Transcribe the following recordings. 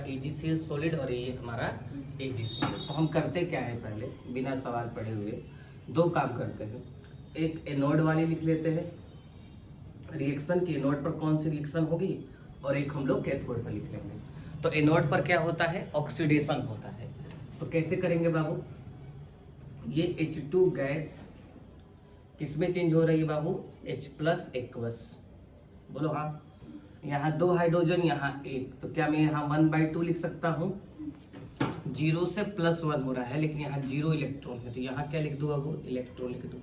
AgCl solid और ये हमारा AgCl। तो हम करते क्या है, पहले बिना सवाल पढ़े हुए दो काम करते हैं। एक एनोड वाली लिख लेते हैं, रिएक्शन की एनोड पर कौन सी रिएक्शन होगी, और एक हम लोग कैथोड पर लिख लेंगे। तो एनोड पर क्या होता है, ऑक्सीडेशन होता है। तो कैसे करेंगे बाबू, ये H2 गैस किसमें चेंज हो रही है बाबू, H+ एक्वस। बोलो हाँ। यहाँ 2 हाइड्रोजन, यहाँ 1, तो क्या मैं यहाँ 1/2 लिख सकता हूँ। 0 से +1 हो रहा है, लेकिन यहाँ 0 इलेक्ट्रॉन है, तो यहाँ क्या लिख दूँ बाबू, इलेक्ट्रॉन लिख दूँ।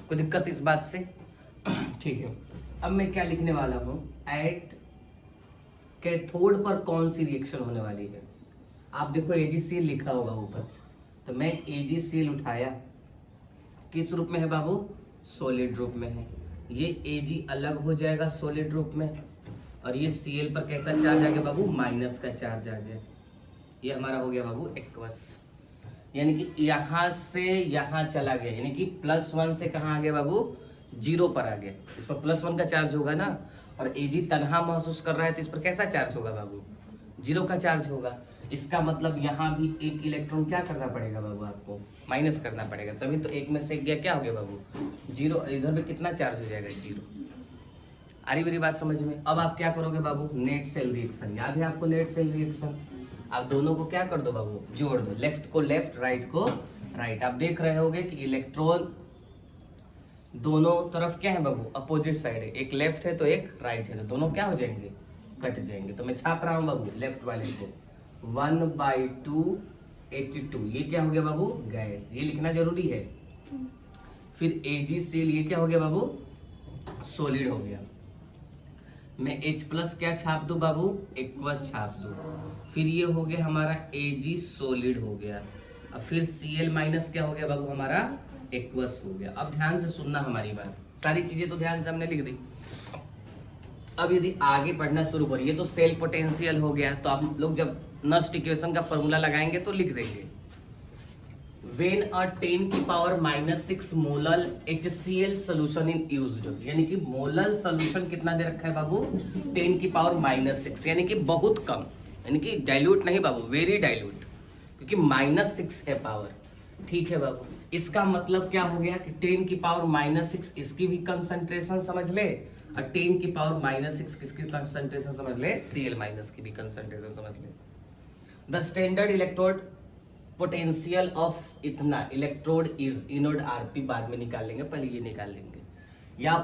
कोई दिक्कत इस बात से? ठीक है। अब मैं क्या लिखने वाला हूँ, एट कैथोड पर कौन सी रिएक्शन होने वाली है। आप देखो AgCl लिखा होगा ऊपर, तो मैं AgCl उठाया, किस रूप में है बाबू, सॉलिड रूप में है। ये Ag अलग हो जाएगा सॉलिड रूप में, और ये Cl पर कैसा चार्ज आ गया बाबू, माइनस का चार्ज आ गया। ये हमारा हो गया बाबू एक्वस, यानी कि यहाँ से यहाँ चला गया, यानी कि +1 से कहाँ आ गया बाबू, 0 पर आ गया। इस पर +1 का चार्ज होगा ना, और Ag तनहा महसूस कर रहा है, तो इस पर कैसा चार्ज होगा बाबू, 0 का चार्ज होगा। इसका मतलब यहाँ भी एक इलेक्ट्रॉन क्या करना पड़ेगा बाबू, आपको माइनस करना पड़ेगा, तभी तो एक में से गया क्या हो गया बाबू, 0। इधर भी कितना चार्ज हो जाएगा, 0। आ रही मेरी बात समझ में? अब आप क्या करोगे बाबू, नेट सेल रिएक्शन, याद है आपको नेट सेल रिएक्शन। आप दोनों को क्या कर दो बाबू, जोड़ दो, लेफ्ट को लेफ्ट, राइट को राइट। आप देख रहे होगे कि इलेक्ट्रॉन दोनों तरफ क्या है बाबू, अपोजिट साइड है, एक लेफ्ट है तो एक राइट है, तो दोनों क्या हो जाएंगे, कट जाएंगे। तो मैं छाप रहा हूं बाबू लेफ्ट वाले को, 1/2 H2, ये क्या हो गया बाबू, गैस, ये लिखना जरूरी है। फिर AgCl, ये क्या हो गया बाबू, सॉलिड हो गया। मैं H+ क्या छाप दूं बाबू, एक्वस छाप दूं। फिर ये हो गया हमारा Ag सॉलिड हो गया। अब फिर Cl- क्या हो गया बाबू, हमारा एक्वस हो गया। अब ध्यान से सुनना हमारी बात, सारी चीजें तो ध्यान से हमने लिख दी। अब यदि आगे पढ़ना शुरू करिए तो सेल पोटेंशियल हो गया, तो आप लोग जब नस्ट इक्वेशन का फॉर्मूला लगाएंगे तो लिख देंगे, When a 10⁻⁻6 molal HCl solution in used, यानी कि मोलल सोल्यूशन कितना दे रखा है बाबू, 10⁻⁻6, यानी कि बहुत कम, यानी कि डाइल्यूट नहीं बाबू, वेरी डाइल्यूट, क्योंकि -6 है पावर। ठीक है बाबू, इसका मतलब क्या हो गया कि 10⁻⁻6 इसकी भी कंसंट्रेशन समझ ले, और 10⁻⁻6 किसकी कंसंट्रेशन समझ ले, Cl- की भी कंसंट्रेशन समझ ले। The standard electrode potential of इतना इलेक्ट्रोड इज इनोड Rp बाद में निकाल लेंगे, पहले ये निकाल लेंगे। या